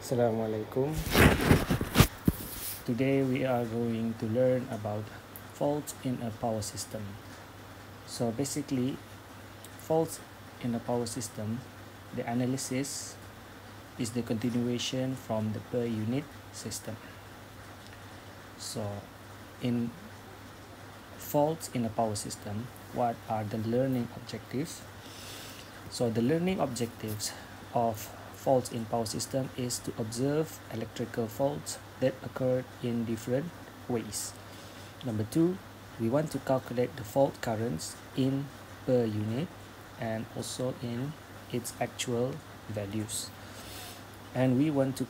Assalamualaikum. Today we are going to learn about faults in a power system. So basically, faults in a power system, the analysis is the continuation from the per unit system. So in faults in a power system, what are the learning objectives? So the learning objectives of faults in power system is to observe electrical faults that occur in different ways. Number two, we want to calculate the fault currents in per unit and also in its actual values. And we want to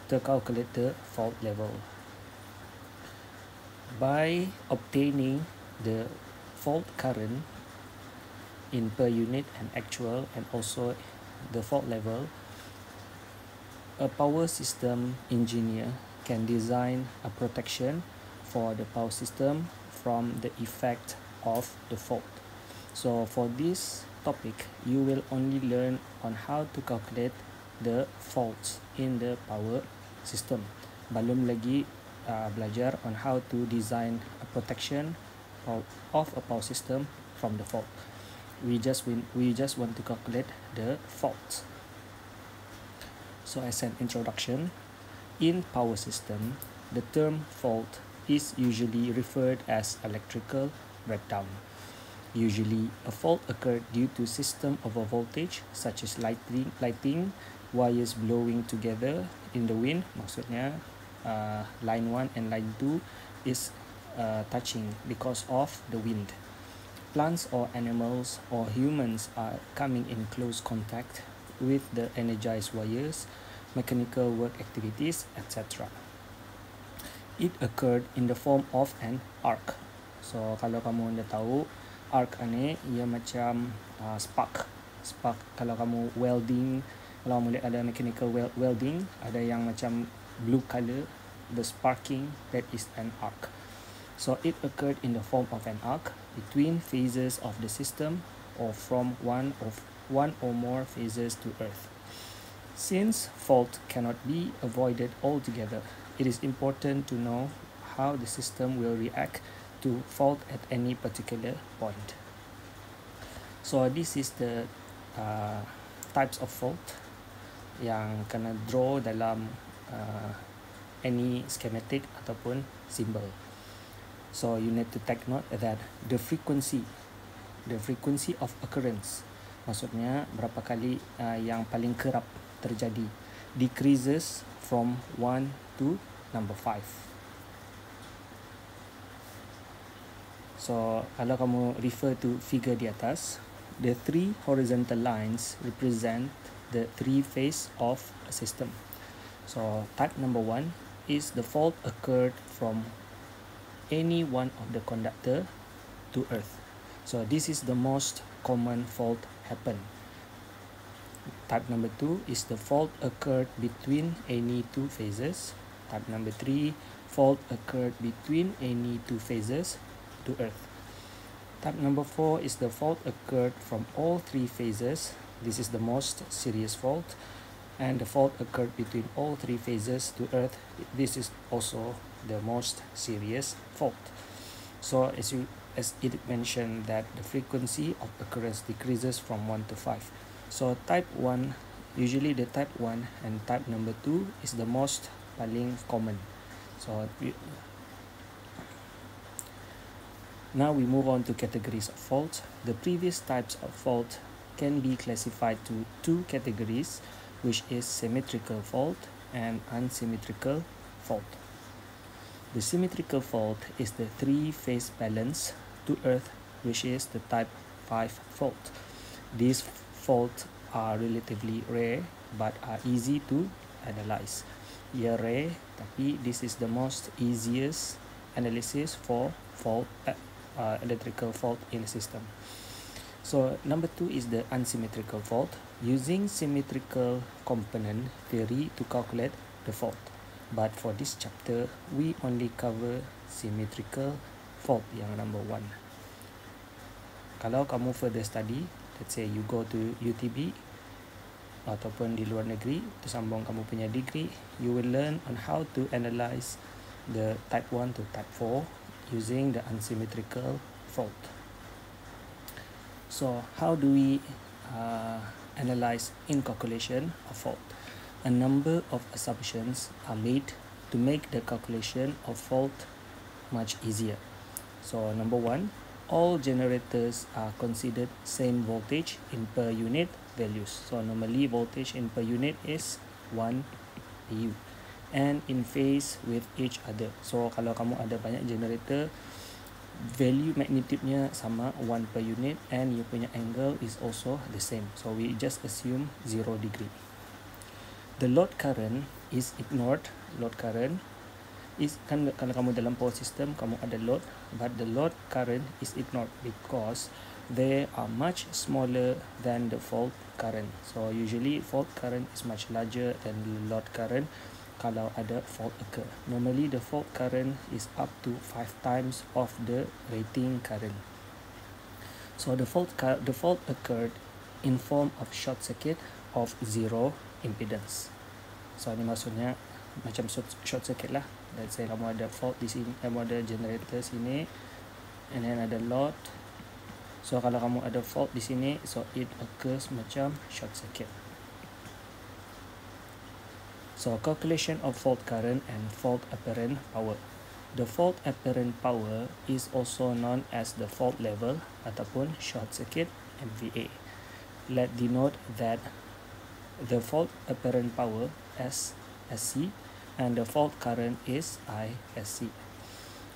calculate the fault level. By obtaining the fault current in per unit and actual and also the fault level, a power system engineer can design a protection for the power system from the effect of the fault. So for this topic, you will only learn on how to calculate the faults in the power system. Belum lagi belajar on how to design a protection of a power system from the fault. We just want to calculate the faults. So as an introduction, in power system, the term fault is usually referred as electrical breakdown. Usually, a fault occurred due to system over voltage such as lighting, wires blowing together in the wind. Maksudnya, line 1 and line 2 is touching because of the wind. Plants or animals or humans are coming in close contact with the energized wires, mechanical work activities, etc. It occurred in the form of an arc. So kalau kamu dah tahu, arc ni ia macam spark. Spark kalau kamu welding, kalau kamu lihat ada mechanical welding, ada yang macam blue color, the sparking, that is an arc. So it occurred in the form of an arc between phases of the system or from one or more phases to Earth. Since fault cannot be avoided altogether, it is important to know how the system will react to fault at any particular point. So this is the types of fault yang kena draw dalam any schematic ataupun symbol. So you need to take note that the frequency of occurrence, maksudnya berapa kali yang paling kerap terjadi, decreases from 1 to number 5. So kalau kamu refer to figure di atas, the 3 horizontal lines represent the 3 phase of a system. So type number 1 is the fault occurred from any one of the conductor to Earth. So this is the most common fault happen. Type number 2 is the fault occurred between any 2 phases. Type number 3, fault occurred between any 2 phases to Earth. Type number 4 is the fault occurred from all 3 phases. This is the most serious fault. And the fault occurred between all 3 phases to Earth. This is also the most serious fault. So as it mentioned that the frequency of occurrence decreases from 1 to 5. So type 1, usually the type 1 and type number 2 is the most paling common. So now we move on to categories of fault. The previous types of fault can be classified to 2 categories, which is symmetrical fault and unsymmetrical fault. The symmetrical fault is the 3-phase balance to Earth, which is the type 5 fault. These faults are relatively rare but are easy to analyze. Ia rare, tapi this is the most easiest analysis for fault, electrical fault in a system. So number 2 is the unsymmetrical fault, using symmetrical component theory to calculate the fault. But for this chapter, we only cover symmetrical fault yang number 1. Kalau kamu further study, let's say you go to UTB, ataupun di luar negeri, tersambung kamu punya degree, you will learn on how to analyze the type 1 to type 4 using the unsymmetrical fault. So how do we analyze in calculation of fault? A number of assumptions are made to make the calculation of fault much easier. So number one, all generators are considered same voltage in per unit values. So normally voltage in per unit is 1 pu and in phase with each other. So kalau kamu ada banyak generator, value magnitude-nya sama 1 per unit and you punya angle is also the same. So we just assume 0 degree. The load current is ignored. Load current is, kan kalau kamu dalam power system kamu ada load, but the load current is ignored because they are much smaller than the fault current. So usually fault current is much larger than the load current kalau ada fault occur. Normally the fault current is up to 5 times of the rating current. So the fault occurred in form of short circuit of zero impedance. So ini maksudnya macam short circuit lah. Let's say kamu ada fault di sini, kamu ada generator sini, and then ada load. So kalau kamu ada fault di sini, so it occurs macam short circuit. So calculation of fault current and fault apparent power. The fault apparent power is also known as the fault level ataupun short circuit MVA. Let denote that the fault apparent power SC and the fault current is ISC.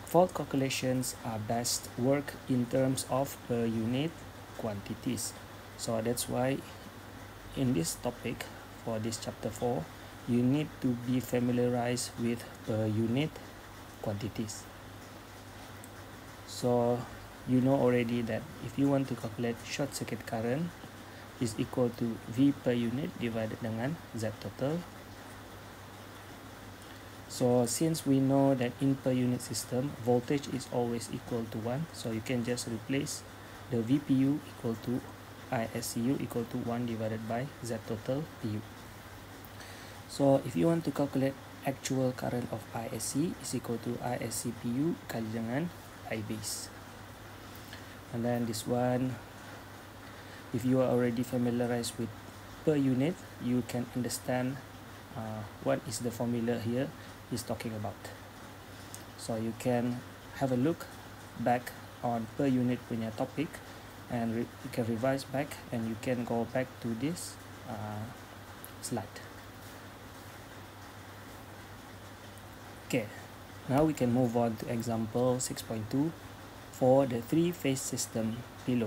Fault calculations are best work in terms of per unit quantities. So that's why in this topic for this chapter 4, you need to be familiarized with per unit quantities. So you know already that if you want to calculate short circuit current is equal to V per unit divided dengan Z total. So since we know that in per unit system voltage is always equal to 1, so you can just replace the VPU equal to ISCU equal to 1 divided by Z total PU. So if you want to calculate actual current of ISC is equal to ISC PU kali dengan I base. And then this one, if you are already familiarized with per unit, you can understand what is the formula here is talking about. So you can have a look back on per unit punya topic and you can revise back and you can go back to this slide. Okay, now we can move on to example 6.2 for the three-phase system below.